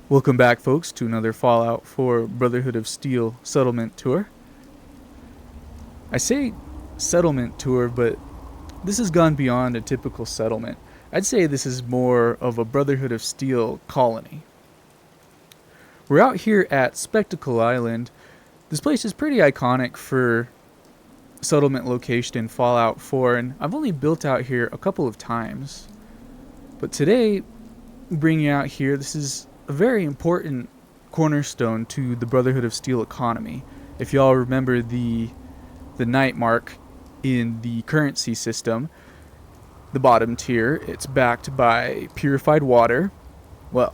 Welcome back, folks, to another Fallout 4 Brotherhood of Steel settlement tour. I say settlement tour, but this has gone beyond a typical settlement. I'd say this is more of a Brotherhood of Steel colony. We're out here at Spectacle Island. This place is pretty iconic for settlement location in Fallout 4, and I've only built out here a couple of times. But today, bringing you out here, this is a very important cornerstone to the Brotherhood of Steel economy. If y'all remember the night mark in the currency system, the bottom tier, it's backed by purified water. Well,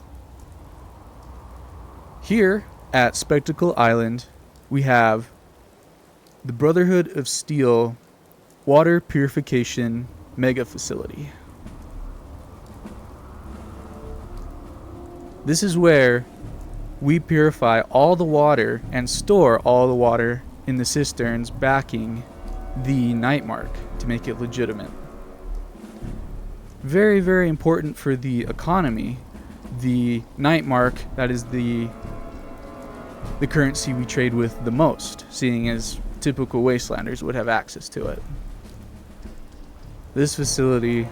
here at Spectacle Island, we have the Brotherhood of Steel water purification mega facility. This is where we purify all the water and store all the water in the cisterns backing the night mark to make it legitimate. Very, very important for the economy. The night mark, that is the currency we trade with the most, seeing as typical wastelanders would have access to it. This facility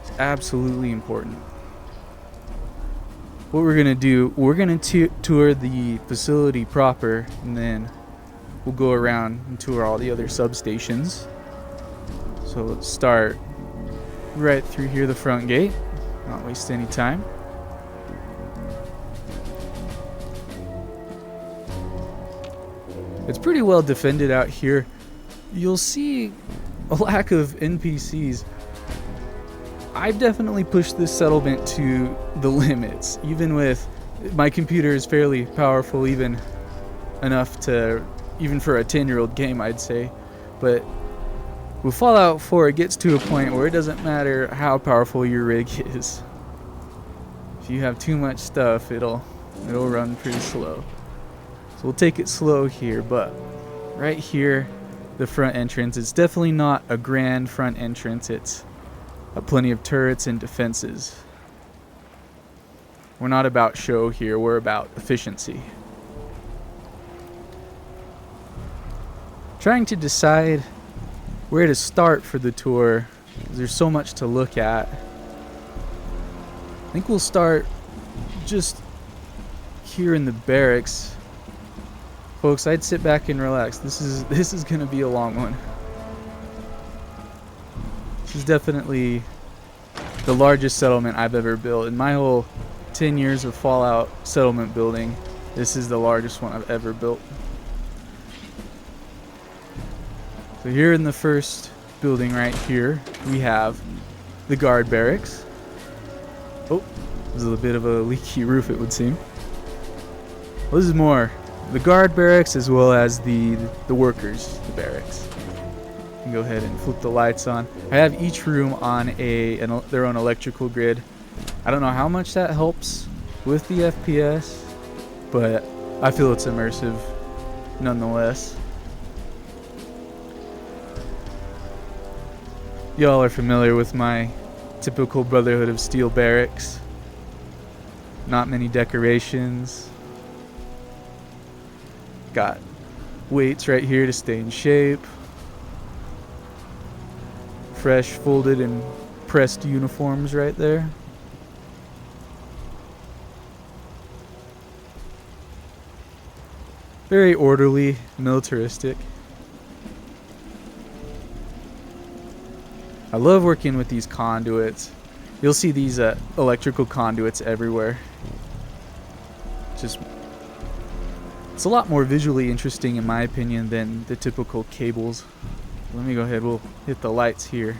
is absolutely important. What we're going to do, we're going to tour the facility proper, and then we'll go around and tour all the other substations. So let's start right through here, the front gate, not waste any time. It's pretty well defended out here. You'll see a lack of NPCs. I've definitely pushed this settlement to the limits. Even with my computer is fairly powerful, even enough to, even for a 10-year-old game, I'd say. But with Fallout 4, it gets to a point where it doesn't matter how powerful your rig is. If you have too much stuff, it'll run pretty slow. So we'll take it slow here, but right here, the front entrance, it's definitely not a grand front entrance. It's plenty of turrets and defenses. We're not about show here, we're about efficiency. Trying to decide where to start for the tour. There's so much to look at. I think we'll start just here in the barracks. Folks, I'd sit back and relax. This is gonna be a long one. This is definitely the largest settlement I've ever built. In my whole 10 years of Fallout settlement building, this is the largest one I've ever built. So here in the first building right here, we have the guard barracks. Oh, there's a bit of a leaky roof, it would seem. Well, this is more the guard barracks as well as the workers, the barracks. Go ahead and flip the lights on. I have each room on their own electrical grid. I don't know how much that helps with the FPS, but I feel it's immersive nonetheless. Y'all are familiar with my typical Brotherhood of Steel barracks. Not many decorations. Got weights right here to stay in shape. Fresh folded and pressed uniforms right there. Very orderly, militaristic. I love working with these conduits. You'll see these electrical conduits everywhere. It's a lot more visually interesting in my opinion than the typical cables. Let me go ahead, we'll hit the lights here.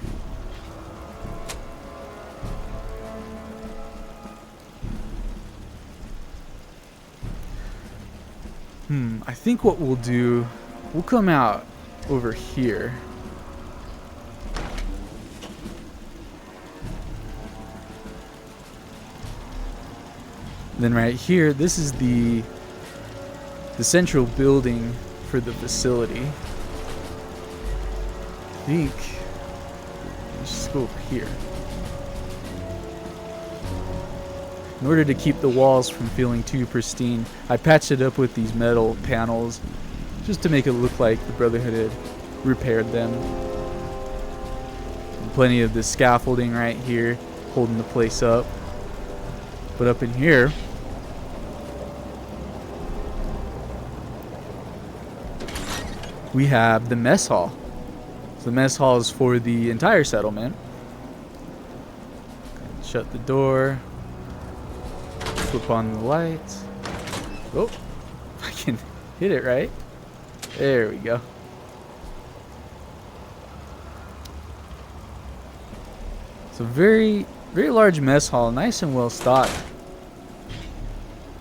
I think what we'll do, we'll come out over here. Then right here, this is the central building for the facility. I think let's just go over here. In order to keep the walls from feeling too pristine, I patched it up with these metal panels just to make it look like the Brotherhood had repaired them. And plenty of the scaffolding right here holding the place up. But up in here, we have the mess hall. So the mess hall is for the entire settlement. Shut the door. Flip on the lights. Oh, I can hit it right. There we go. It's a very large mess hall, nice and well stocked.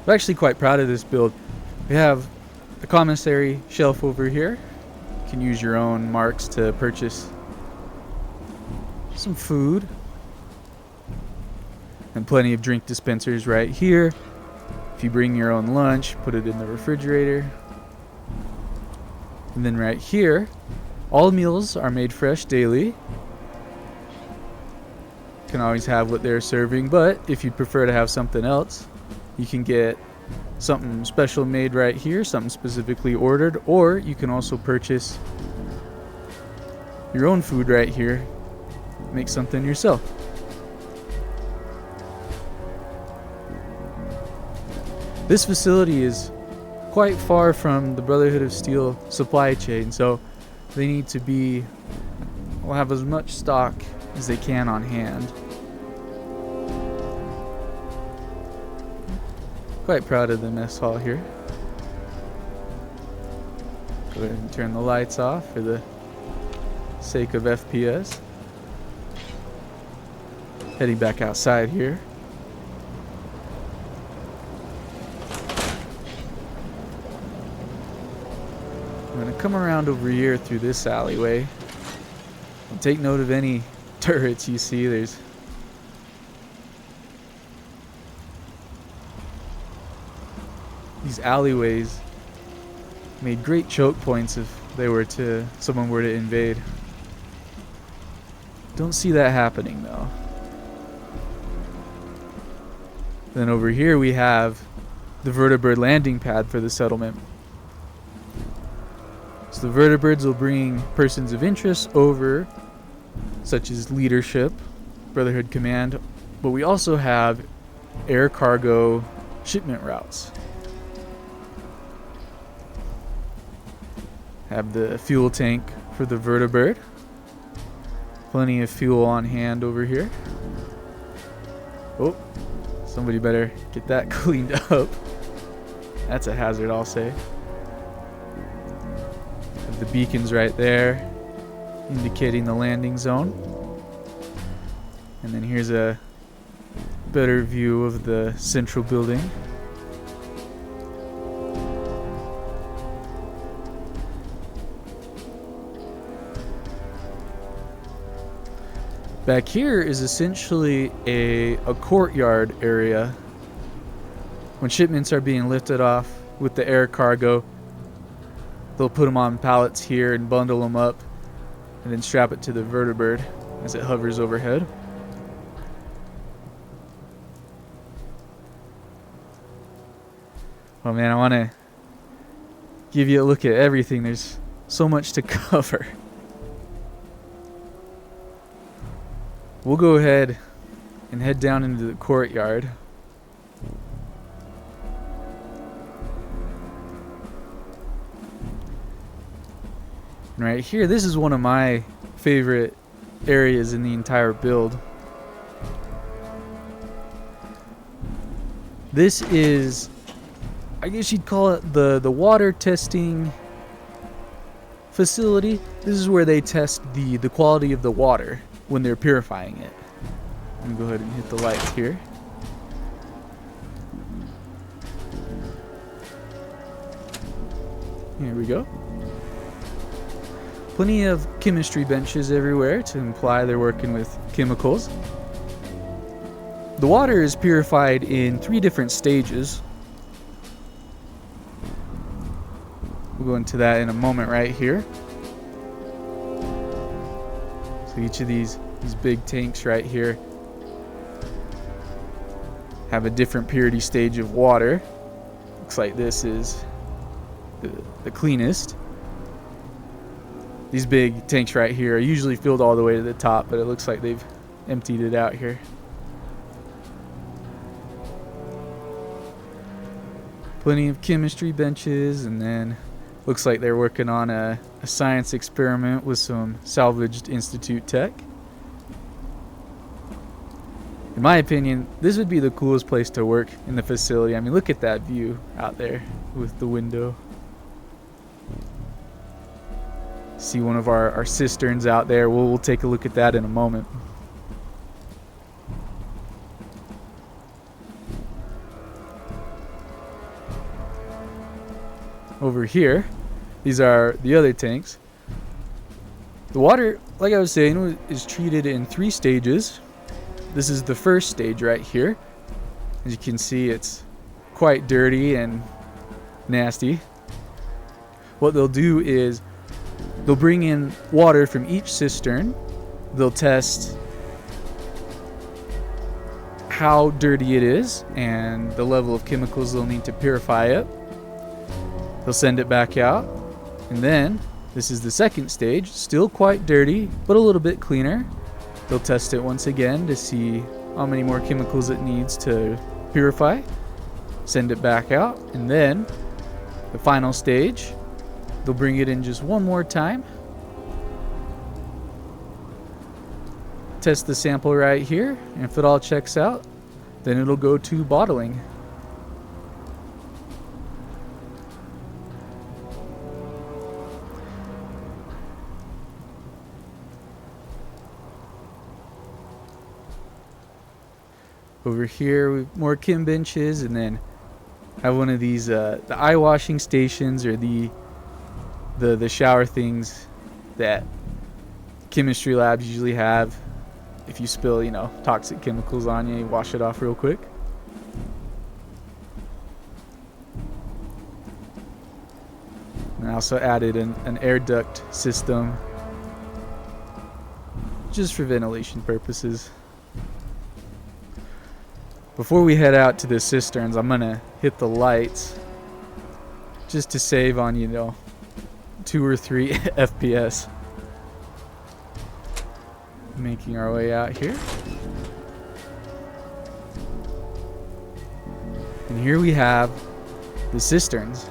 I'm actually quite proud of this build. We have the commissary shelf over here. You can use your own marks to purchase some food. And plenty of drink dispensers right here. If you bring your own lunch, put it in the refrigerator. And then right here, all meals are made fresh daily. You can always have what they're serving, but if you prefer to have something else, you can get something special made right here, something specifically ordered, or you can also purchase your own food right here, make something yourself. This facility is quite far from the Brotherhood of Steel supply chain, so they need to will have as much stock as they can on hand. Quite proud of the mess hall here. Go ahead and turn the lights off for the sake of FPS. Heading back outside here. I'm going to come around over here through this alleyway. And take note of any turrets you see. There's these alleyways made great choke points if someone were to invade. Don't see that happening though. Then over here we have the vertibird landing pad for the settlement. So the vertibirds will bring persons of interest over, such as leadership, Brotherhood Command, but we also have air cargo shipment routes. Have the fuel tank for the vertibird. Plenty of fuel on hand over here. Oh, somebody better get that cleaned up. That's a hazard, I'll say. Have the beacons right there, indicating the landing zone. And then here's a better view of the central building. Back here is essentially a courtyard area. When shipments are being lifted off with the air cargo, they'll put them on pallets here and bundle them up and then strap it to the vertibird as it hovers overhead. Oh man, I want to give you a look at everything. There's so much to cover. We'll go ahead and head down into the courtyard. And right here, this is one of my favorite areas in the entire build. This is, I guess you'd call it the water testing facility. This is where they test the quality of the water when they're purifying it. I'm gonna go ahead and hit the lights here. Here we go. Plenty of chemistry benches everywhere to imply they're working with chemicals. The water is purified in 3 different stages. We'll go into that in a moment right here. So each of these big tanks right here have a different purity stage of water. Looks like this is the cleanest. These big tanks right here are usually filled all the way to the top, but it looks like they've emptied it out here. Plenty of chemistry benches, and then looks like they're working on a science experiment with some salvaged Institute tech. In my opinion, this would be the coolest place to work in the facility. I mean, look at that view out there with the window. See one of our cisterns out there. We'll take a look at that in a moment. Over here, these are the other tanks. The water, like I was saying, is treated in 3 stages. This is the first stage right here. As you can see, it's quite dirty and nasty. What they'll do is they'll bring in water from each cistern. They'll test how dirty it is and the level of chemicals they'll need to purify it. They'll send it back out, and then this is the second stage, still quite dirty but a little bit cleaner. They'll test it once again to see how many more chemicals it needs to purify, send it back out, and then the final stage, they'll bring it in just one more time, test the sample right here, and if it all checks out, then it'll go to bottling. Over here, we have more chem benches, and then have one of these the eye washing stations, or the shower things that chemistry labs usually have. If you spill, toxic chemicals on you, you wash it off real quick. And I also added an air duct system just for ventilation purposes. Before we head out to the cisterns, I'm gonna hit the lights just to save on 2 or 3 FPS. Making our way out here, and here we have the cisterns.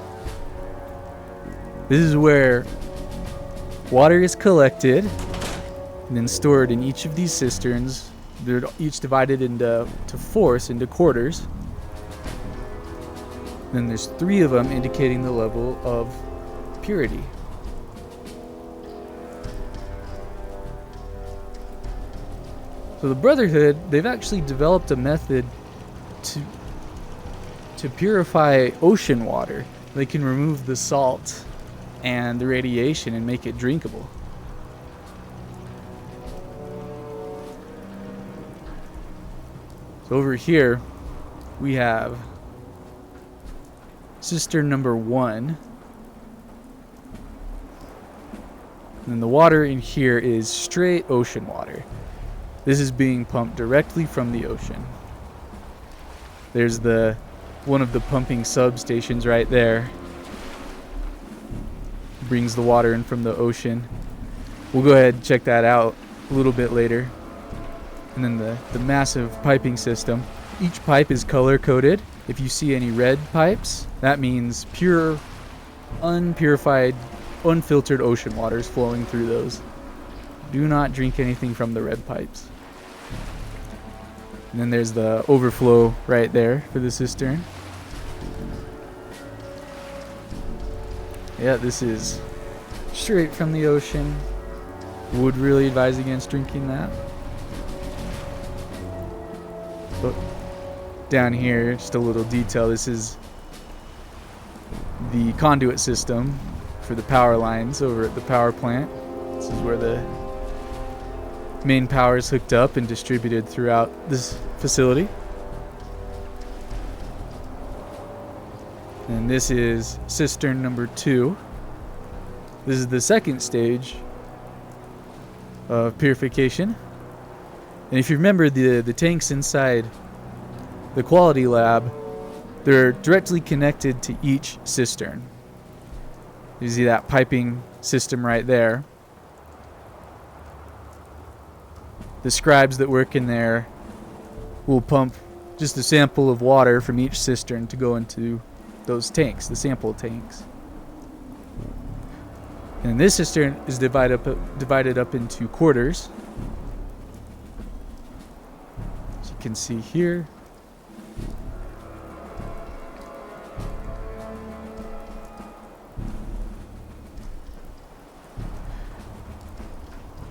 This is where water is collected and then stored in each of these cisterns. They're each divided into quarters. Then there's 3 of them indicating the level of purity. So the Brotherhood, they've actually developed a method to purify ocean water. They can remove the salt and the radiation and make it drinkable. So over here, we have cistern number 1. And the water in here is straight ocean water. This is being pumped directly from the ocean. There's one of the pumping substations right there. Brings the water in from the ocean. We'll go ahead and check that out a little bit later. And then the massive piping system. Each pipe is color coded. If you see any red pipes, that means pure, unpurified, unfiltered ocean water is flowing through those. Do not drink anything from the red pipes. And then there's the overflow right there for the cistern. Yeah, this is straight from the ocean. Would really advise against drinking that. But down here, just a little detail, this is the conduit system for the power lines over at the power plant. This is where the main power is hooked up and distributed throughout this facility. And this is cistern number 2. This is the second stage of purification. And if you remember, the tanks inside the quality lab, they're directly connected to each cistern. You see that piping system right there. The scribes that work in there will pump just a sample of water from each cistern to go into those tanks, the sample tanks. And this cistern is divided up into quarters. As you can see here.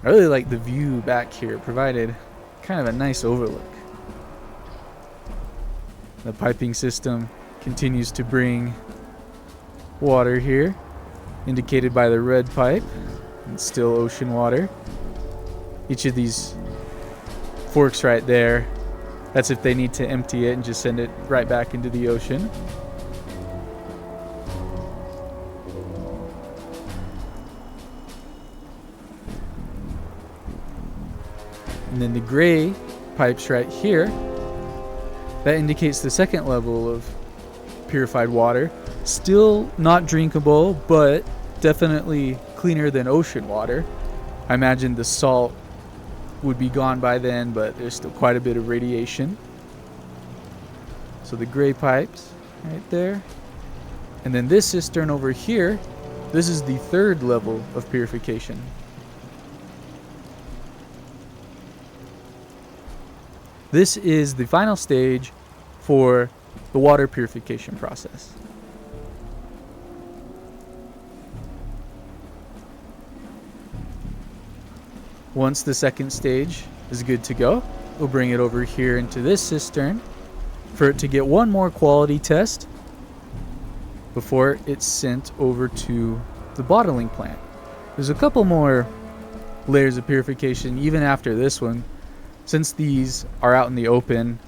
I really like the view back here. It provided kind of a nice overlook. The piping system continues to bring water here, indicated by the red pipe. It's still ocean water. Each of these forks right there, that's if they need to empty it and just send it right back into the ocean. And then the gray pipes right here, that indicates the second level of purified water. Still not drinkable, but definitely cleaner than ocean water. I imagine the salt would be gone by then, but there's still quite a bit of radiation. So the gray pipes right there. And then this cistern over here, this is the third level of purification. This is the final stage for the water purification process. Once the second stage is good to go, we'll bring it over here into this cistern for it to get one more quality test before it's sent over to the bottling plant. There's a couple more layers of purification even after this one. Since these are out in the open,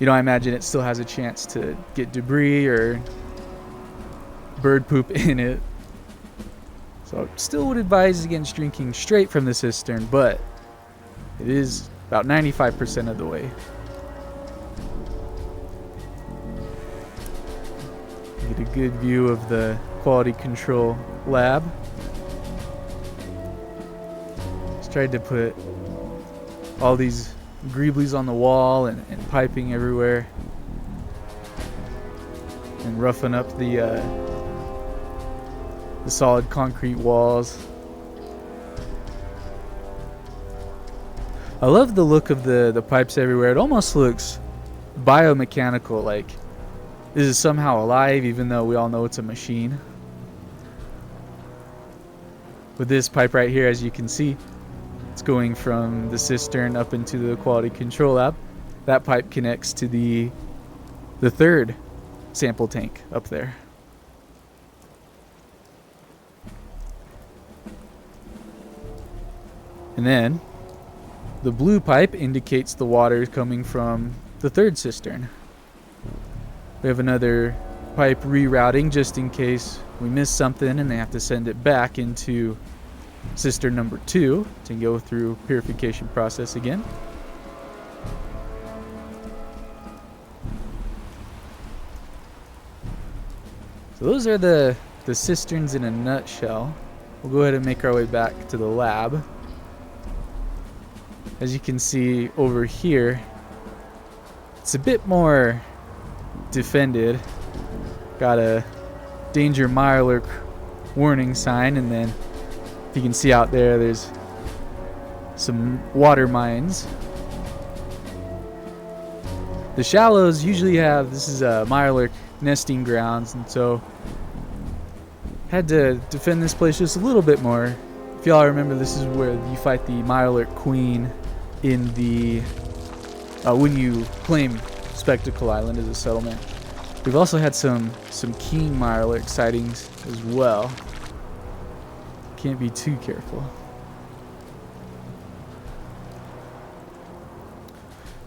I imagine it still has a chance to get debris or bird poop in it. So I still would advise against drinking straight from the cistern, but it is about 95% of the way. Get a good view of the quality control lab. Just tried to put all these greeblies on the wall and piping everywhere and roughing up the solid concrete walls. I love the look of the pipes everywhere. It almost looks biomechanical, like this is somehow alive even though we all know it's a machine. With this pipe right here, as you can see, it's going from the cistern up into the quality control lab. That pipe connects to the third sample tank up there. And then the blue pipe indicates the water is coming from the third cistern. We have another pipe rerouting just in case we miss something and they have to send it back into cistern number 2 to go through purification process again. So those are the cisterns in a nutshell. We'll go ahead and make our way back to the lab. As you can see over here, it's a bit more defended. Got a danger mirelurk warning sign, and then if you can see out there, there's some water mines. The shallows usually have, this is a mirelurk nesting grounds, and so had to defend this place just a little bit more. If y'all remember, this is where you fight the mirelurk queen in the when you claim Spectacle Island as a settlement. We've also had some king mirelurk sightings as well. Can't be too careful.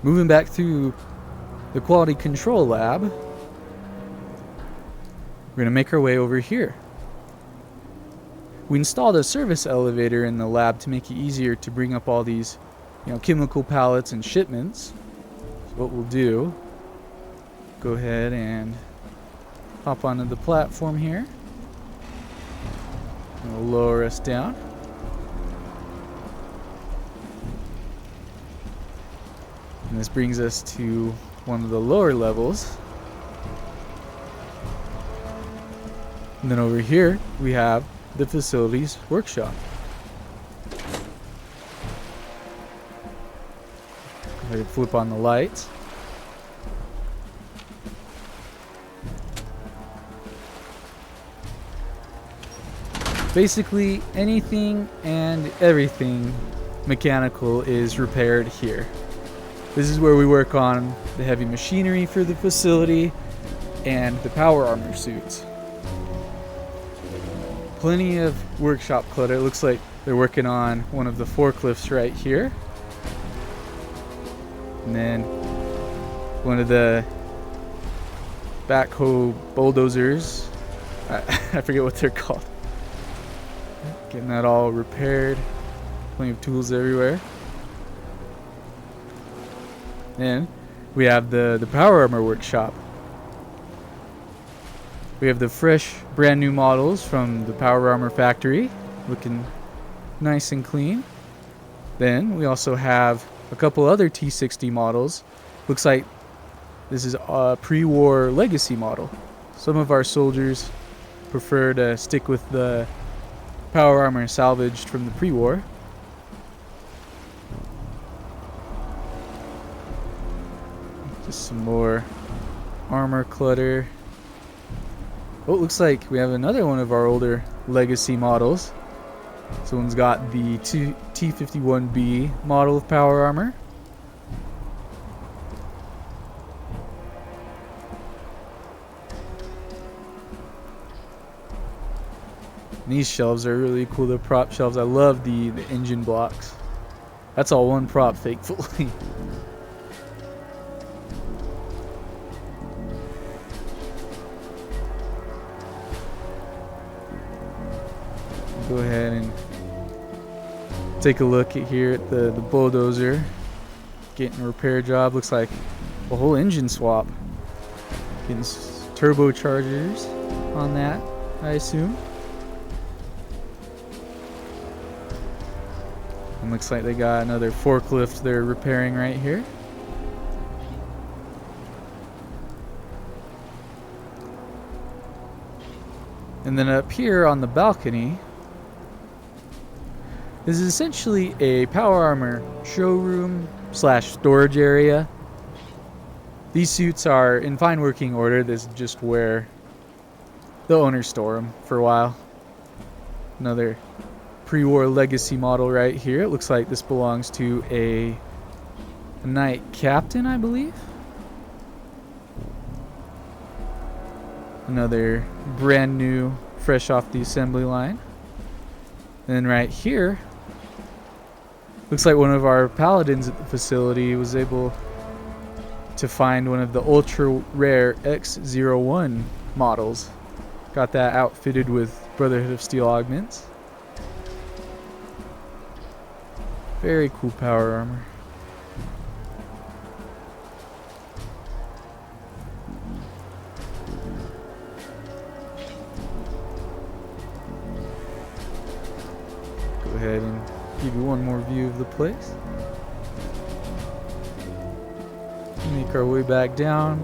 Moving back through the quality control lab, we're going to make our way over here. We installed a service elevator in the lab to make it easier to bring up all these chemical pallets and shipments. So what we'll do Go ahead and hop onto the platform here. It'll lower us down. And this brings us to one of the lower levels. And then over here we have the facilities workshop. I can flip on the lights. Basically anything and everything mechanical is repaired here. This is where we work on the heavy machinery for the facility and the power armor suits. Plenty of workshop clutter. It looks like they're working on one of the forklifts right here. And then one of the backhoe bulldozers. I forget what they're called. Getting that all repaired. Plenty of tools everywhere. And we have the power armor workshop. We have the fresh brand new models from the power armor factory, looking nice and clean. Then we also have a couple other T60 models. Looks like this is a pre-war legacy model. Some of our soldiers prefer to stick with the power armor salvaged from the pre-war. Just some more armor clutter. Oh, it looks like we have another one of our older legacy models. Someone's got the T51B model of power armor. And these shelves are really cool. The prop shelves. I love the engine blocks. That's all one prop, thankfully. Go ahead and take a look at here at the bulldozer. Getting a repair job. Looks like a whole engine swap. Getting turbochargers on that, I assume. And looks like they got another forklift they're repairing right here. And then up here on the balcony, this is essentially a power armor showroom slash storage area. These suits are in fine working order. This is just where the owners store them for a while. Another pre-war legacy model right here. It looks like this belongs to a knight captain, I believe. Another brand new, fresh off the assembly line. And then right here, looks like one of our paladins at the facility was able to find one of the ultra rare X01 models. Got that outfitted with Brotherhood of Steel augments. Very cool power armor. Go ahead and give you one more view of the place. Make our way back down.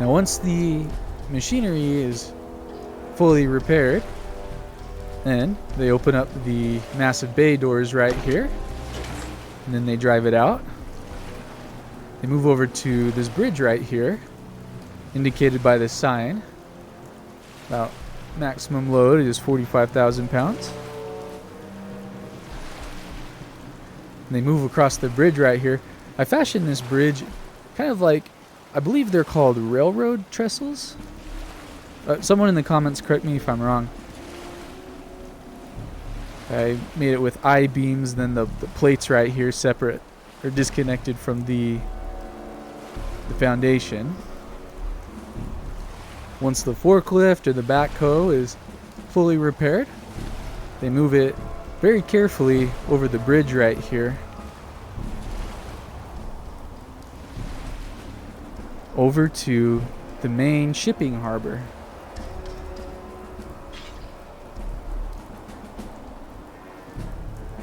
Now once the machinery is fully repaired, then they open up the massive bay doors right here, and then they drive it out. They move over to this bridge right here, indicated by this sign. About maximum load is 45,000 pounds. And they move across the bridge right here. I fashioned this bridge kind of like, I believe they're called railroad trestles. Someone in the comments correct me if I'm wrong. I made it with I-beams, then the plates right here separate or disconnected from the foundation. Once the forklift or the backhoe is fully repaired, They move it very carefully over the bridge right here, over to the main shipping harbor.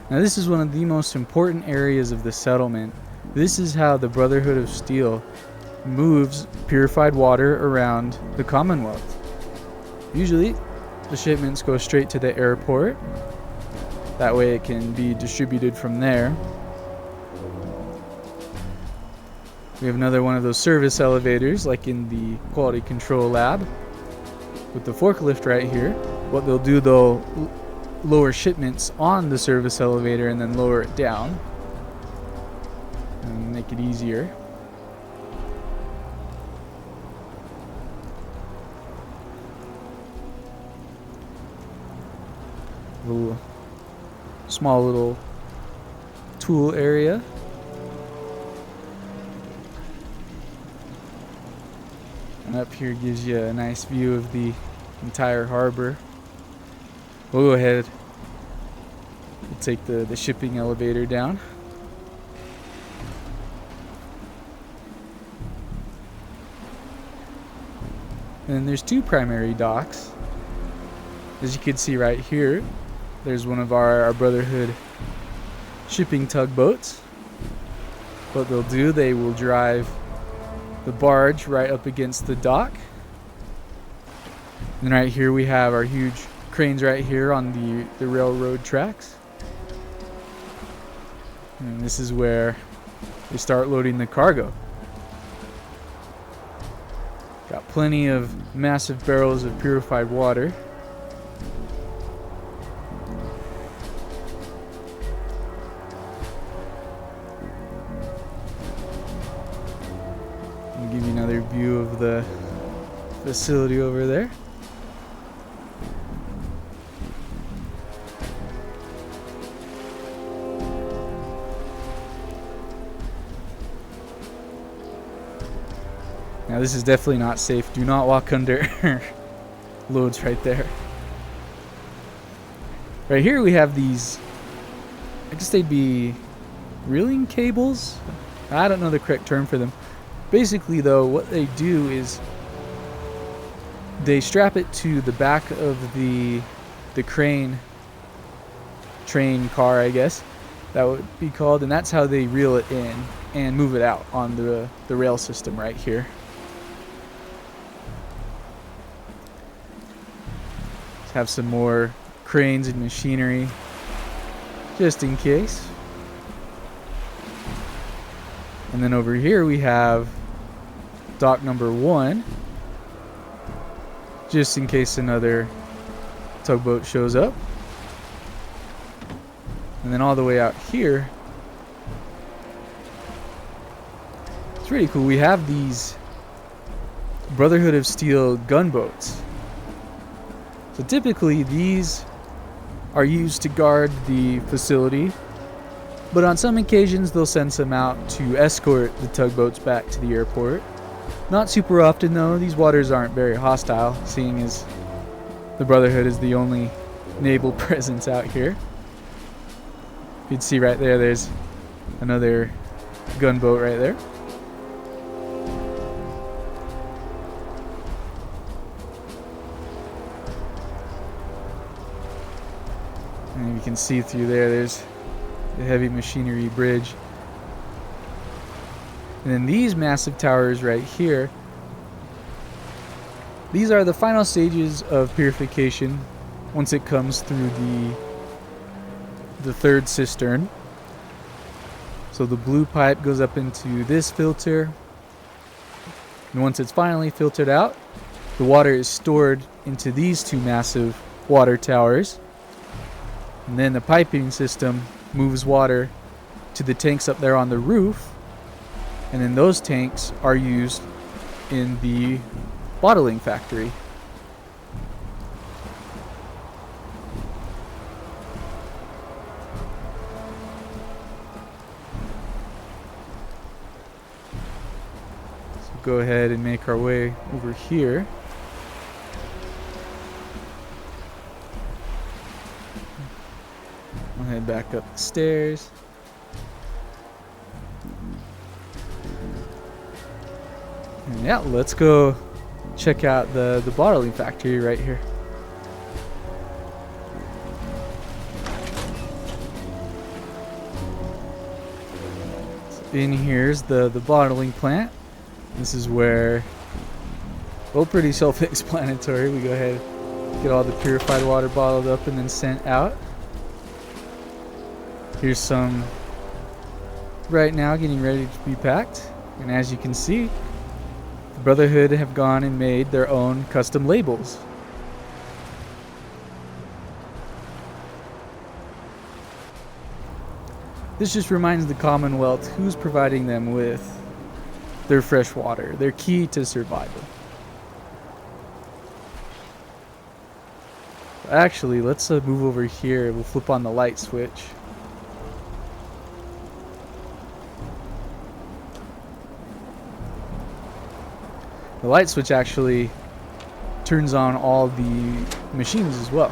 Now this is one of the most important areas of the settlement. This is how the Brotherhood of Steel moves purified water around the Commonwealth. Usually the shipments go straight to the airport. That way it can be distributed from there. We have another one of those service elevators like in the quality control lab with the forklift right here. What they'll do, they'll lower shipments on the service elevator and then lower it down and make it easier. Little small little tool area. And up here gives you a nice view of the entire harbor. We'll go ahead. We'll take the shipping elevator down. And there's two primary docks. As you can see right here, there's one of our Brotherhood shipping tugboats. What they'll do, they will drive the barge right up against the dock. And right here we have our huge cranes right here on the railroad tracks. And this is where they start loading the cargo. Got plenty of massive barrels of purified water. I'll give you another view of the facility over there. Now this is definitely not safe. Do not walk under loads right there. Right here we have these, I guess they'd be reeling cables? I don't know the correct term for them. Basically though, what they do is they strap it to the back of the train car, I guess that would be called, and that's how they reel it in and move it out on the rail system right here. Let's have some more cranes and machinery just in case. And then over here we have dock number 1, just in case another tugboat shows up. And then all the way out here, it's pretty cool. We have these Brotherhood of Steel gunboats. So typically these are used to guard the facility, but on some occasions they'll send some out to escort the tugboats back to the airport. Not super often though. These waters aren't very hostile, seeing as the Brotherhood is the only naval presence out here. You can see right there, there's another gunboat right there. And you can see through there, there's the heavy machinery bridge. And then these massive towers right here, these are the final stages of purification once it comes through the third cistern. So the blue pipe goes up into this filter, and once it's finally filtered out, the water is stored into these two massive water towers, and then the piping system moves water to the tanks up there on the roof, and then those tanks are used in the bottling factory. So go ahead and make our way over here. I'll head back up the stairs. And yeah, let's go check out the bottling factory right here. So in here's the bottling plant. This is where, well, pretty self-explanatory. We go ahead, get all the purified water bottled up and then sent out. Here's some right now getting ready to be packed. And as you can see, the Brotherhood have gone and made their own custom labels. This just reminds the Commonwealth who's providing them with their fresh water, their key to survival. Actually, let's move over here. We'll flip on the light switch. The light switch actually turns on all the machines as well.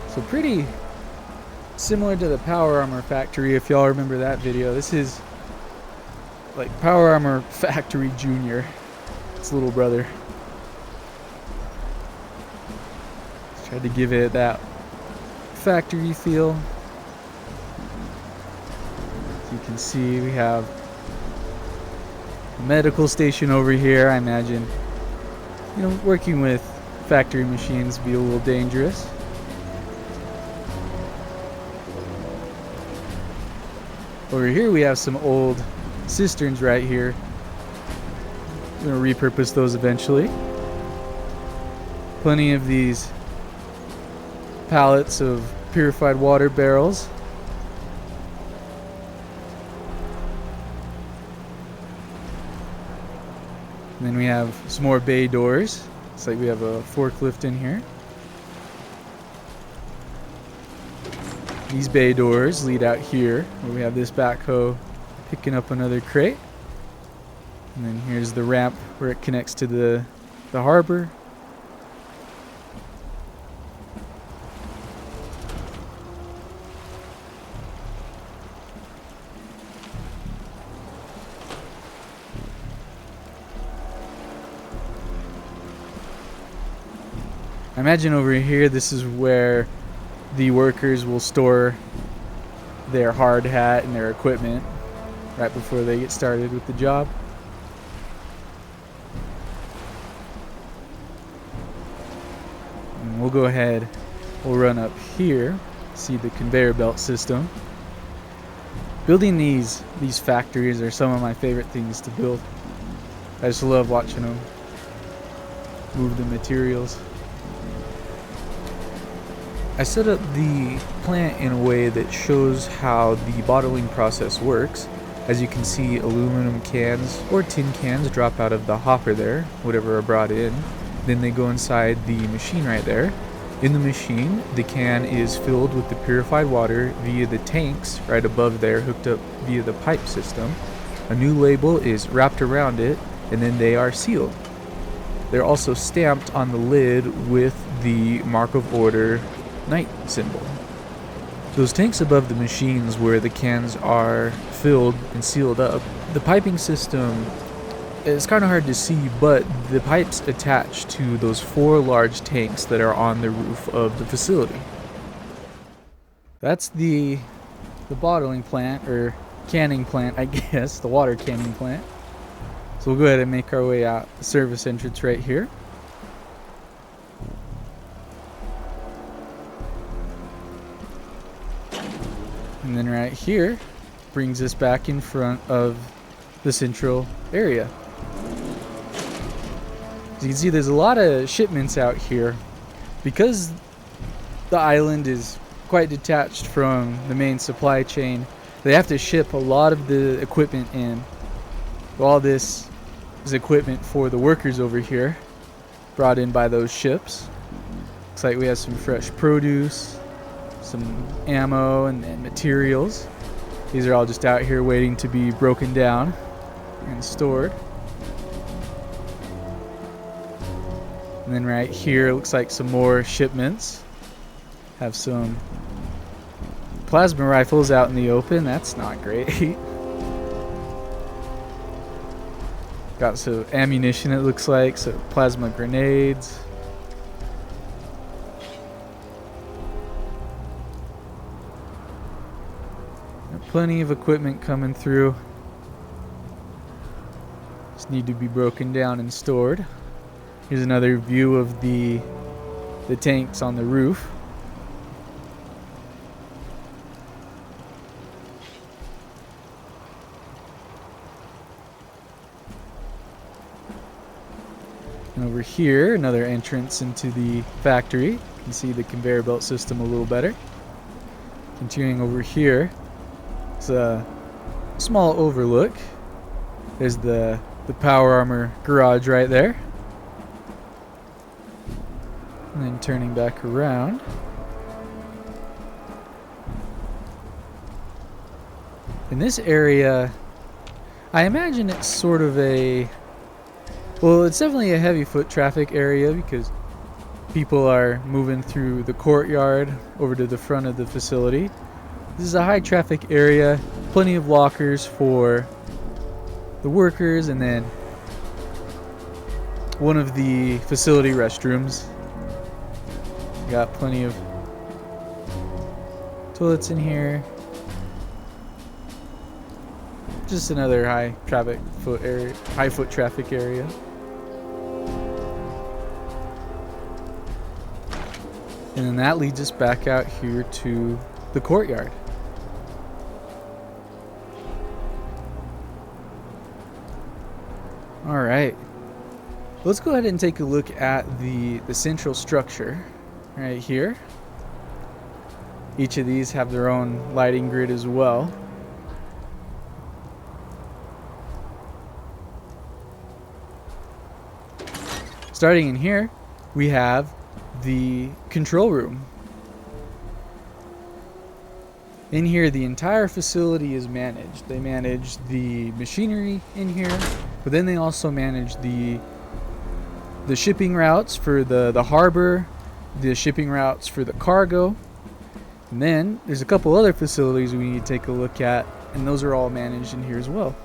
So pretty similar to the Power Armor Factory, if y'all remember that video. This is like Power Armor Factory Junior. Its little brother. Tried to give it that factory feel. As you can see, we have a medical station over here. I imagine, you know, working with factory machines would be a little dangerous. Over here we have some old cisterns right here. We're going to repurpose those eventually. Plenty of these pallets of purified water barrels. And then we have some more bay doors. Looks like we have a forklift in here. These bay doors lead out here, where we have this backhoe picking up another crate. And then here's the ramp where it connects to the harbor. I imagine over here this is where the workers will store their hard hat and their equipment right before they get started with the job. And we'll go ahead, we'll run up here, see the conveyor belt system. Building these factories are some of my favorite things to build. I just love watching them move the materials. I set up the plant in a way that shows how the bottling process works. As you can see, aluminum cans or tin cans drop out of the hopper there, whatever are brought in. Then they go inside the machine right there. In the machine, the can is filled with the purified water via the tanks right above there, hooked up via the pipe system. A new label is wrapped around it, and then they are sealed. They're also stamped on the lid with the mark of order Knight symbol. Those tanks above the machines where the cans are filled and sealed up, the piping system is kind of hard to see, but the pipes attach to those 4 large tanks that are on the roof of the facility. That's the bottling plant, or canning plant, I guess, the water canning plant. So we'll go ahead and make our way out the service entrance right here. And then right here brings us back in front of the central area. As you can see, there's a lot of shipments out here. Because the island is quite detached from the main supply chain, they have to ship a lot of the equipment in. All this is equipment for the workers over here, brought in by those ships. Looks like we have some fresh produce, some ammo and materials. These are all just out here waiting to be broken down and stored. And then right here looks like some more shipments. Have some plasma rifles out in the open. That's not great. Got some ammunition, it looks like, so plasma grenades. Plenty of equipment coming through. Just need to be broken down and stored. Here's another view of the tanks on the roof. And over here, another entrance into the factory. You can see the conveyor belt system a little better. Continuing over here, it's a small overlook. There's the power armor garage right there. And then turning back around. In this area, I imagine it's sort of a... Well, it's definitely a heavy foot traffic area because people are moving through the courtyard over to the front of the facility. This is a high traffic area, plenty of lockers for the workers, and then one of the facility restrooms. Got plenty of toilets in here. Just another high foot traffic area. And then that leads us back out here to the courtyard. All right, let's go ahead and take a look at the central structure right here. Each of these have their own lighting grid as well. Starting in here, we have the control room. In here, the entire facility is managed. They manage the machinery in here, but then they also manage the shipping routes for the harbor, the shipping routes for the cargo. And then there's a couple other facilities we need to take a look at, and those are all managed in here as well.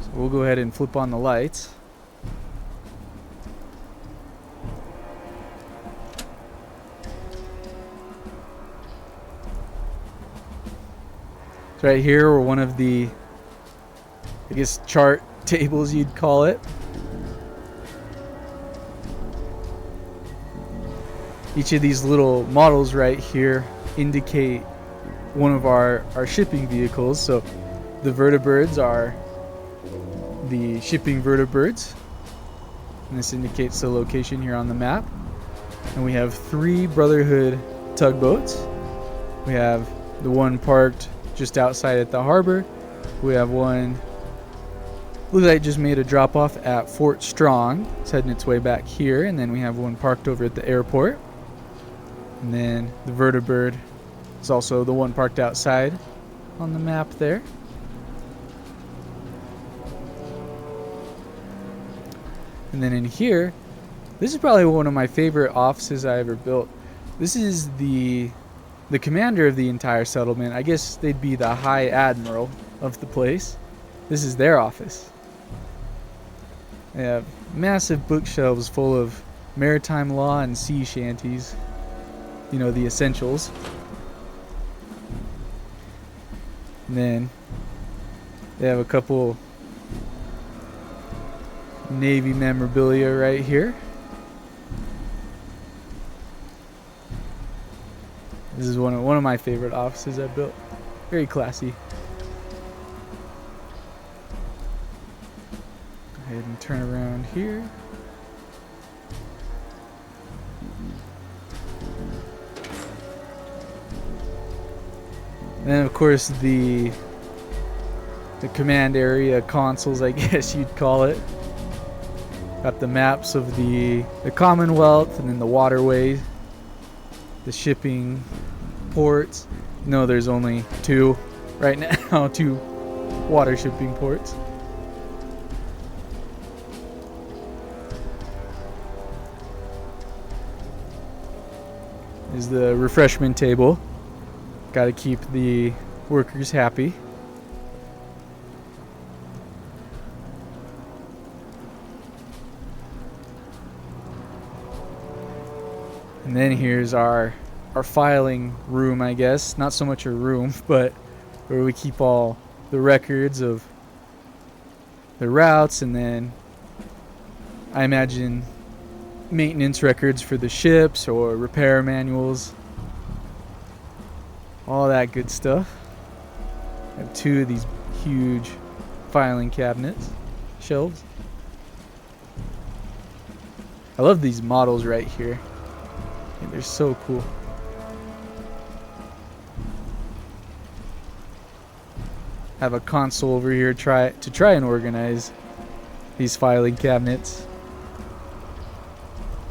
So we'll go ahead and flip on the lights. So right here, we're one of the, I guess, chart tables you'd call it. Each of these little models right here indicate one of our shipping vehicles. So the vertibirds are the shipping vertibirds, and this indicates the location here on the map. And we have 3 Brotherhood tugboats. We have the one parked just outside at the harbor. We have one, looks like it just made a drop off at Fort Strong. It's heading its way back here. And then we have one parked over at the airport. And then the vertibird is also the one parked outside on the map there. And then in here, this is probably one of my favorite offices I ever built. This is the commander of the entire settlement. I guess they'd be the high admiral of the place. This is their office. They have massive bookshelves full of maritime law and sea shanties. You know, the essentials. And then they have a couple Navy memorabilia right here. This is one of my favorite offices I built. Very classy. Go ahead and turn around here. And then of course the command area consoles, I guess you'd call it. Got the maps of the Commonwealth, and then the waterways, the shipping ports. No, there's only 2 right now, 2 water shipping ports. is the refreshment table. Got to keep the workers happy. And then here's our filing room, I guess. Not so much a room, but where we keep all the records of the routes, and then I imagine maintenance records for the ships or repair manuals. All that good stuff. I have 2 of these huge filing cabinets, shelves. I love these models right here. They're so cool. Have a console over here to try and organize these filing cabinets.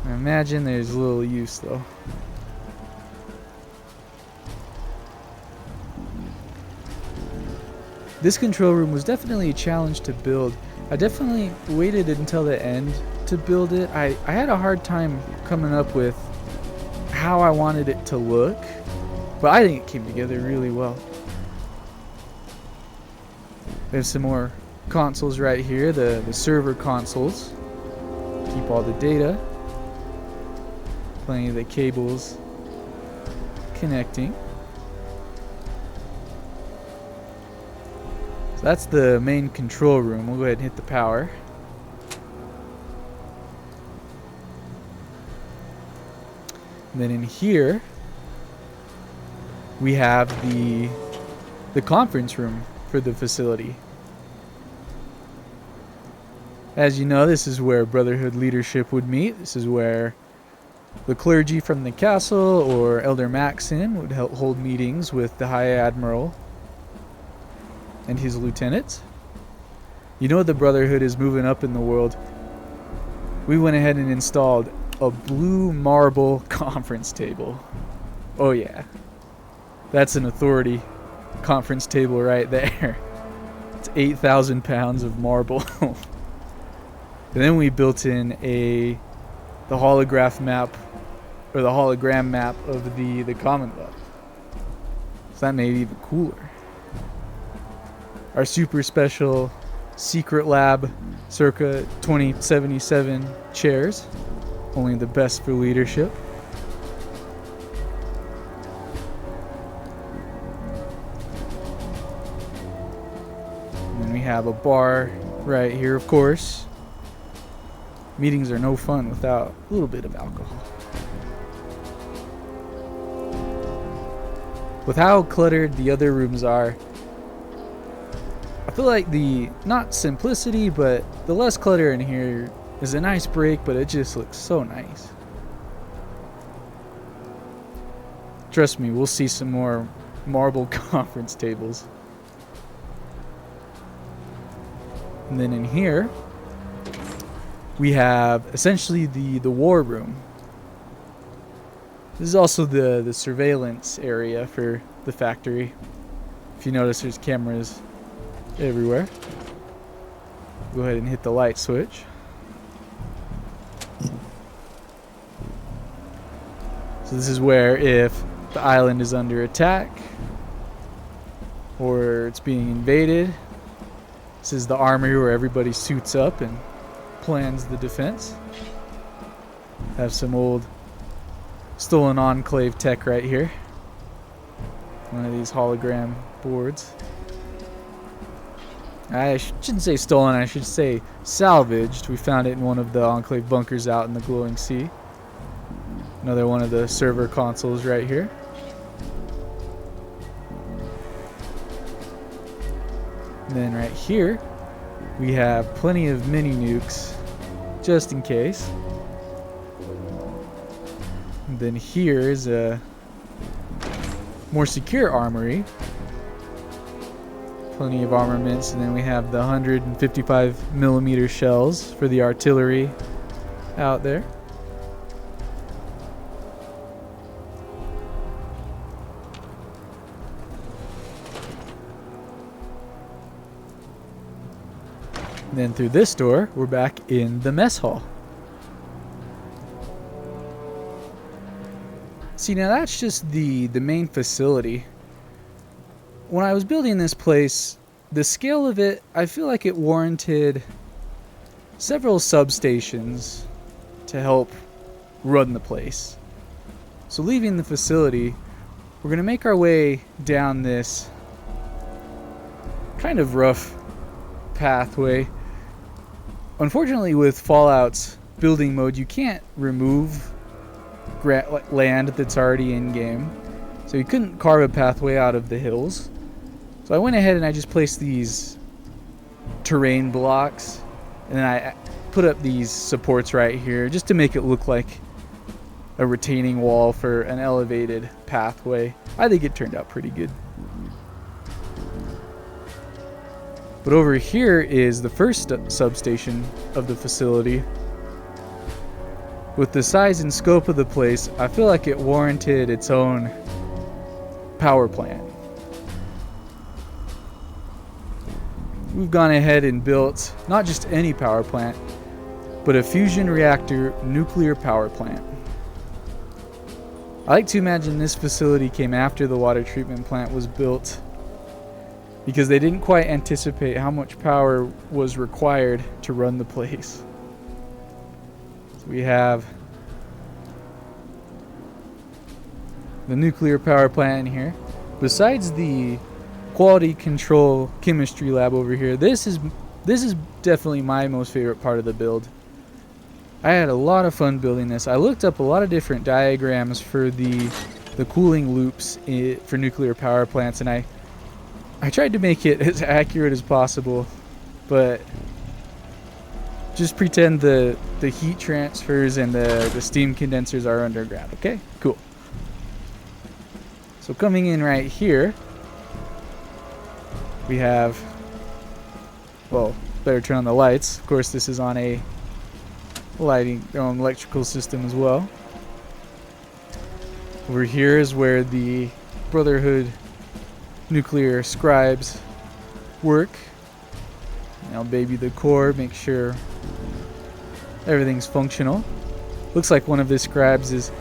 I imagine there's little use though. This control room was definitely a challenge to build. I definitely waited until the end to build it. I had a hard time coming up with how I wanted it to look, but I think it came together really well. We have some more consoles right here, the server consoles. Keep all the data. Plenty of the cables connecting. So that's the main control room. We'll go ahead and hit the power. And then in here we have the conference room for the facility. As you know, this is where Brotherhood leadership would meet. This is where the clergy from the castle or Elder Maxim would hold meetings with the High Admiral and his lieutenants. You know the Brotherhood is moving up in the world. We went ahead and installed a blue marble conference table. Oh yeah. That's an authority conference table right there. It's 8,000 pounds of marble. And then we built in the holograph map, or the hologram map of the Commonwealth. So that made it even cooler. Our super special secret lab circa 2077 chairs. Only the best for leadership. And then we have a bar right here, of course. Meetings are no fun without a little bit of alcohol. With how cluttered the other rooms are, I feel like the, not simplicity, but the less clutter in here is a nice break, but it just looks so nice. Trust me, we'll see some more marble conference tables. And then in here, we have essentially the war room. This is also the surveillance area for the factory. If you notice, there's cameras everywhere. Go ahead and hit the light switch. So this is where, if the island is under attack or it's being invaded, this is the armory where everybody suits up and plans the defense. Have some old stolen enclave tech right here. One of these hologram boards. I shouldn't say stolen, I should say salvaged. We found it in one of the enclave bunkers out in the glowing sea. Another one of the server consoles right here. And then right here we have plenty of mini nukes just in case. And then here is a more secure armory. Plenty of armaments, and then we have the 155 millimeter shells for the artillery out there. And then through this door, we're back in the mess hall. See, now that's just the main facility. When I was building this place, the scale of it, I feel like it warranted several substations to help run the place. So leaving the facility, we're going to make our way down this kind of rough pathway. Unfortunately, with Fallout's building mode, you can't remove land that's already in game, so you couldn't carve a pathway out of the hills. So I went ahead and I just placed these terrain blocks, and then I put up these supports right here just to make it look like a retaining wall for an elevated pathway. I think it turned out pretty good. But over here is the first substation of the facility. With the size and scope of the place, I feel like it warranted its own power plant. We've gone ahead and built not just any power plant, but a fusion reactor nuclear power plant. I like to imagine this facility came after the water treatment plant was built, because they didn't quite anticipate how much power was required to run the place. We have the nuclear power plant in here. Besides the quality control chemistry lab over here, this is definitely my most favorite part of the build. I had a lot of fun building this. I looked up a lot of different diagrams for the cooling loops for nuclear power plants, and I tried to make it as accurate as possible, but just pretend the heat transfers and the steam condensers are underground. Okay, cool. So coming in right here, we have, well, better turn on the lights. Of course, this is on a lighting, their own electrical system as well. Over here is where the Brotherhood nuclear scribes work. Now baby the core, make sure everything's functional. Looks like one of the scribes has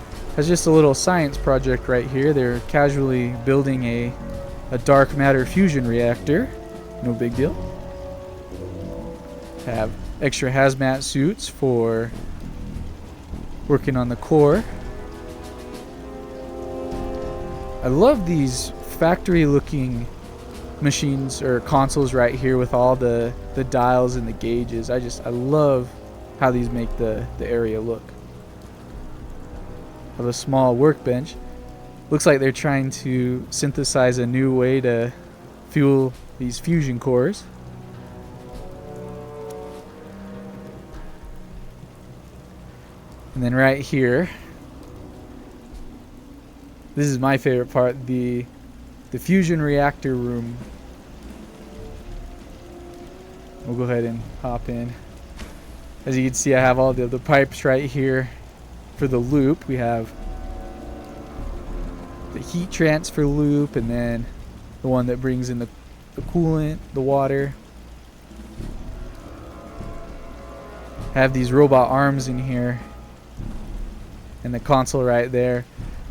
just a little science project right here. They're casually building a dark matter fusion reactor. No big deal. Have extra hazmat suits for working on the core. I love these factory looking machines or consoles right here with all the dials and the gauges. I love how these make the area look. Have a small workbench. Looks like they're trying to synthesize a new way to fuel these fusion cores. And then right here, this is my favorite part, the fusion reactor room. We'll go ahead and hop in. As you can see, I have all the pipes right here for the loop. We have the heat transfer loop, and then the one that brings in the coolant, the water. Have these robot arms in here, and the console right there,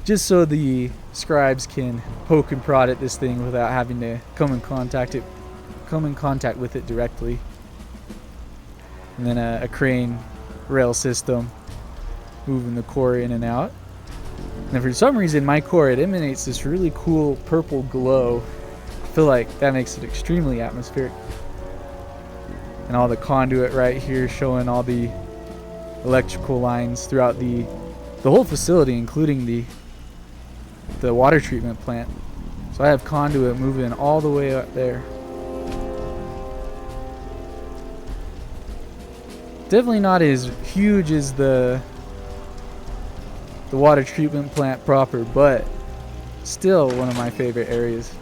just so the scribes can poke and prod at this thing without having to come in contact with it directly. And then a crane rail system moving the core in and out. And for some reason, my core, it emanates this really cool purple glow. I feel like that makes it extremely atmospheric. And all the conduit right here showing all the electrical lines throughout the whole facility, including the water treatment plant. So I have conduit moving all the way up there. Definitely not as huge as the water treatment plant proper, but still one of my favorite areas.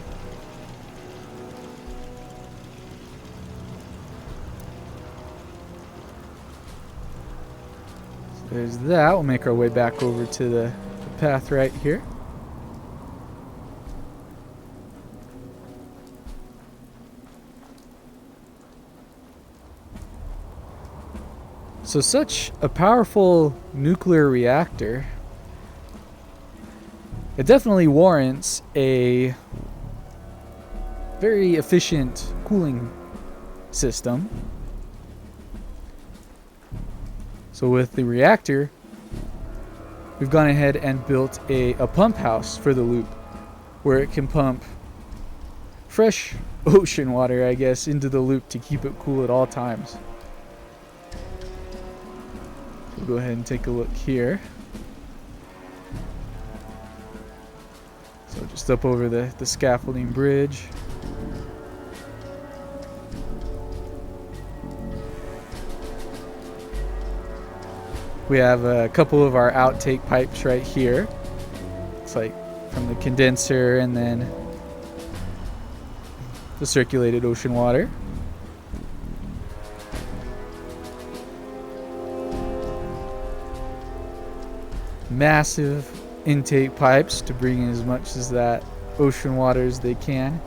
So there's that. We'll make our way back over to the path right here. So such a powerful nuclear reactor it definitely warrants a very efficient cooling system. So with the reactor, we've gone ahead and built a pump house for the loop where it can pump fresh ocean water, I guess, into the loop to keep it cool at all times. We'll go ahead and take a look here. So just up over the scaffolding bridge. We have a couple of our outtake pipes right here. It's like from the condenser and then the circulated ocean water. Massive intake pipes to bring in as much as that ocean water as they can.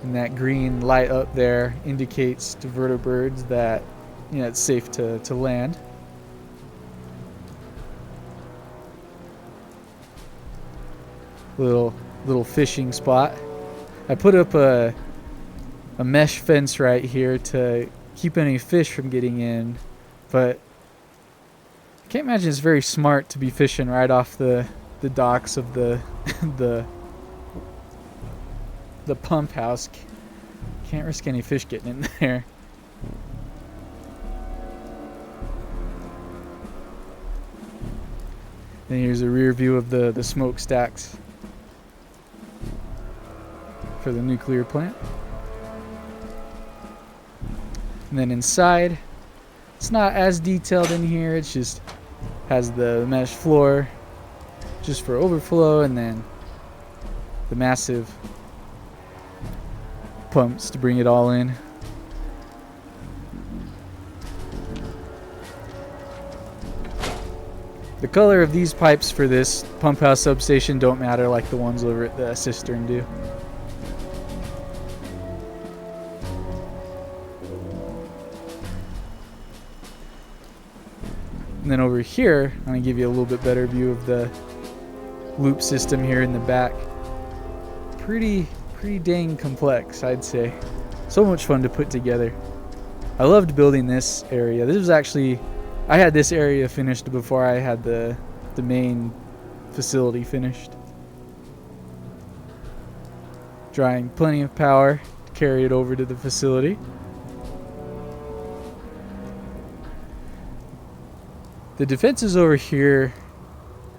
And that green light up there indicates to vertebrates that, you know, it's safe to land. Little fishing spot. I put up a mesh fence right here to keep any fish from getting in, but I can't imagine it's very smart to be fishing right off the docks of the the pump house. Can't risk any fish getting in there. And here's a rear view of the smokestacks for the nuclear plant. And then inside, it's not as detailed in here. It's just has the mesh floor just for overflow, and then the massive pumps to bring it all in. The color of these pipes for this pump house substation don't matter like the ones over at the Cistern do. And then over here, I'm going to give you a little bit better view of the loop system here in the back. Pretty dang complex, I'd say. So much fun to put together. I loved building this area. This was actually, I had this area finished before I had the main facility finished. Drawing plenty of power to carry it over to the facility. The defenses over here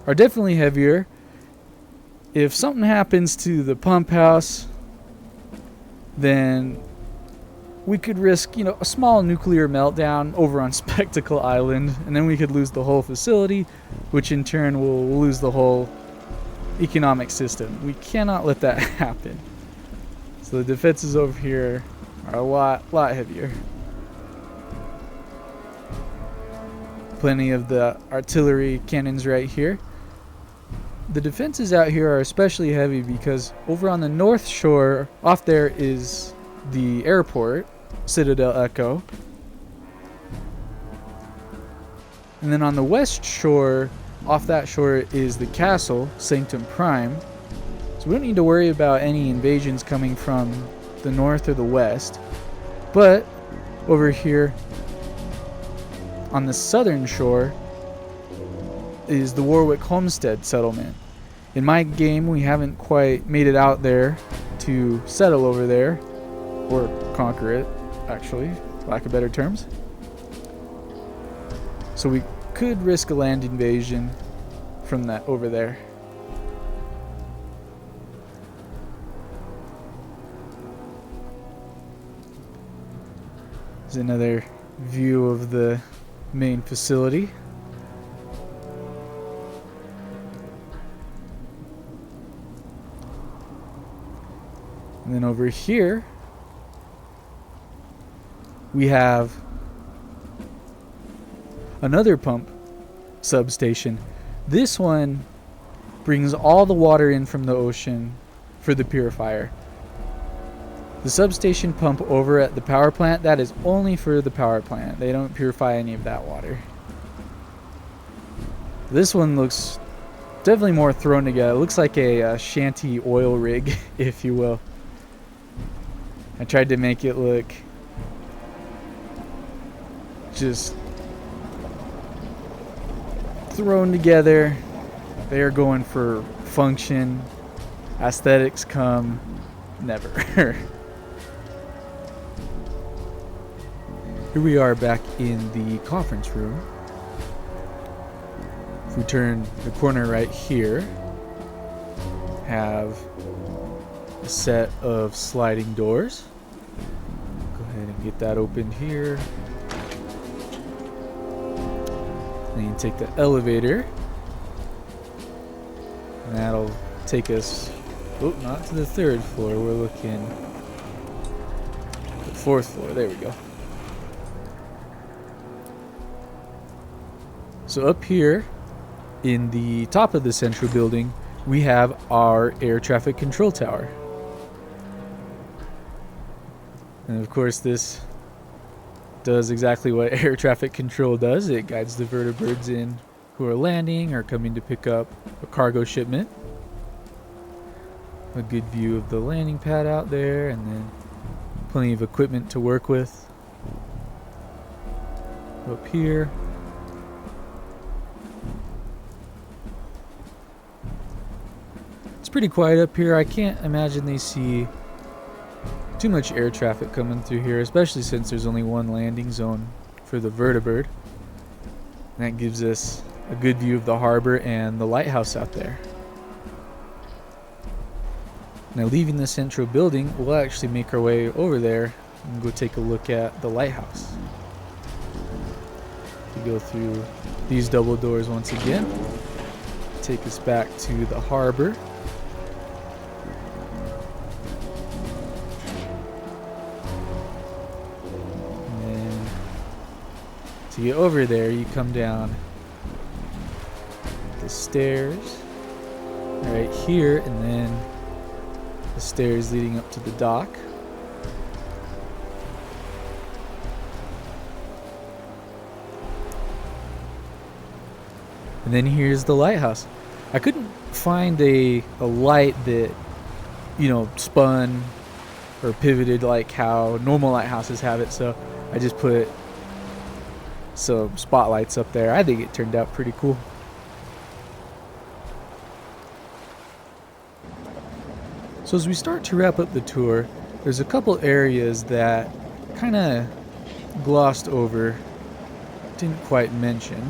are definitely heavier. If something happens to the pump house, then we could risk, you know, a small nuclear meltdown over on Spectacle Island, and then we could lose the whole facility, which in turn will lose the whole economic system. We cannot let that happen. So the defenses over here are a lot heavier. Plenty of the artillery cannons right here. The defenses out here are especially heavy because over on the north shore, off there is the airport, Citadel Echo. And then on the west shore, off that shore is the castle, Sanctum Prime. So we don't need to worry about any invasions coming from the north or the west. But over here on the southern shore is the Warwick Homestead settlement. In my game, we haven't quite made it out there to settle over there, or conquer it, actually, lack of better terms. So we could risk a land invasion from that over there. There's another view of the main facility. And then over here we have another pump substation. This one brings all the water in from the ocean for the purifier. The substation pump over at the power plant, that is only for the power plant. They don't purify any of that water. This one looks definitely more thrown together. It looks like a shanty oil rig, if you will. I tried to make it look just thrown together. They are going for function. Aesthetics come never. Here we are back in the conference room. If we turn the corner right here, have a set of sliding doors. Go ahead and get that opened here. Then you take the elevator, and that'll take us, oh, not to the 3rd floor. We're looking at the 4th floor. There we go. So up here in the top of the central building, we have our air traffic control tower. And of course, this does exactly what air traffic control does. It guides the vertibirds in who are landing or coming to pick up a cargo shipment. A good view of the landing pad out there, and then plenty of equipment to work with. Up here. It's pretty quiet up here. I can't imagine they see too much air traffic coming through here, especially since there's only one landing zone for the vertibird. And that gives us a good view of the harbor and the lighthouse out there. Now, leaving the central building, we'll actually make our way over there and go take a look at the lighthouse. We go through these double doors once again, take us back to the harbor. To get over there, you come down the stairs right here, and then the stairs leading up to the dock. And then here's the lighthouse. I couldn't find a light that, you know, spun or pivoted like how normal lighthouses have it, so I just put some spotlights up there. I think it turned out pretty cool. So as we start to wrap up the tour, there's a couple areas that kind of glossed over, didn't quite mention.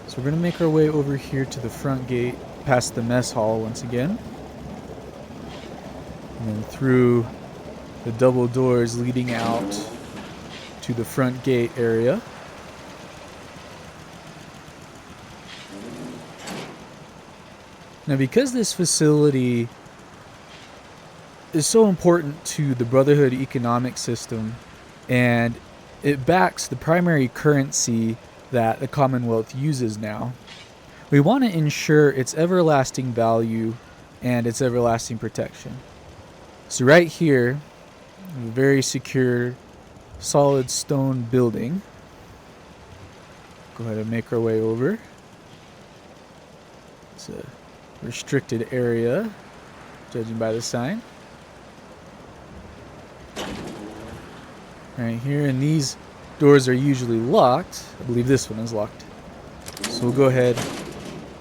So we're going to make our way over here to the front gate, past the mess hall once again, and then through the double doors leading out to the front gate area. Now, because this facility is so important to the Brotherhood economic system, and it backs the primary currency that the Commonwealth uses now, we want to ensure its everlasting value and its everlasting protection. So right here, a very secure, solid stone building. Go ahead and make our way over. It's a restricted area, judging by the sign. Right here, and these doors are usually locked. I believe this one is locked. So we'll go ahead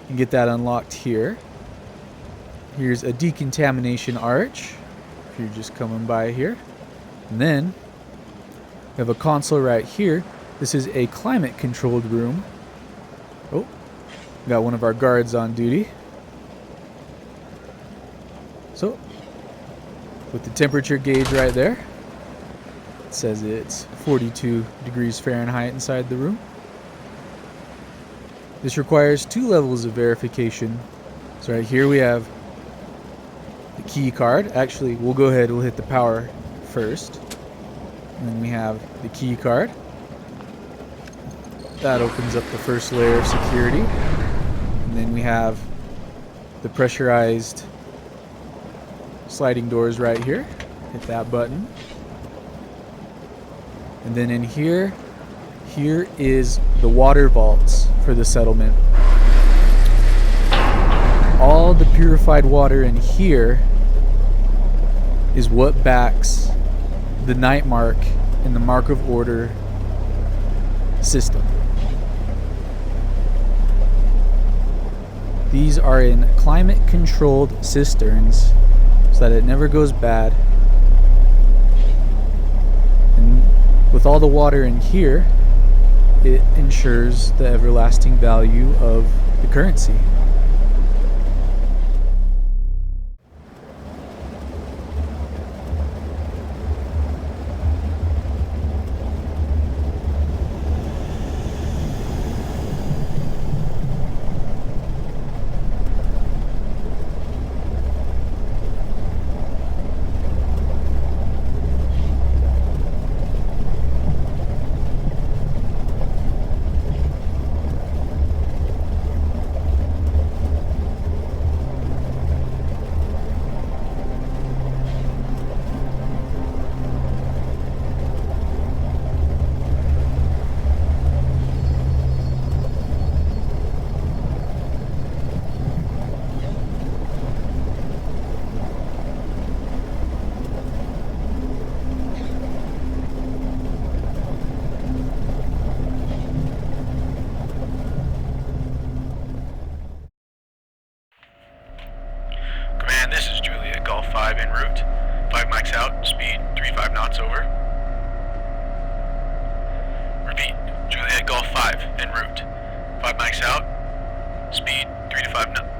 and get that unlocked here. Here's a decontamination arch, if you're just coming by here. And then we have a console right here. This is a climate controlled room. Oh, got one of our guards on duty. So, with the temperature gauge right there, it says it's 42 degrees Fahrenheit inside the room. This requires 2 levels of verification. So right here we have the key card. Actually, we'll go ahead, we'll hit the power first. And then we have the key card. That opens up the first layer of security. And then we have the pressurized sliding doors right here. Hit that button. And then in here is the water vaults for the settlement. all the purified water in here is what backs the night mark in the Mark of Order system. These are in climate-controlled cisterns so that it never goes bad. And with all the water in here, it ensures the everlasting value of the currency. Command, this is Juliet, Golf 5 en route. 5 mics out, speed 35 knots over. Repeat, Juliet, Golf 5 en route. 5 mics out, speed 3 to 5 knots.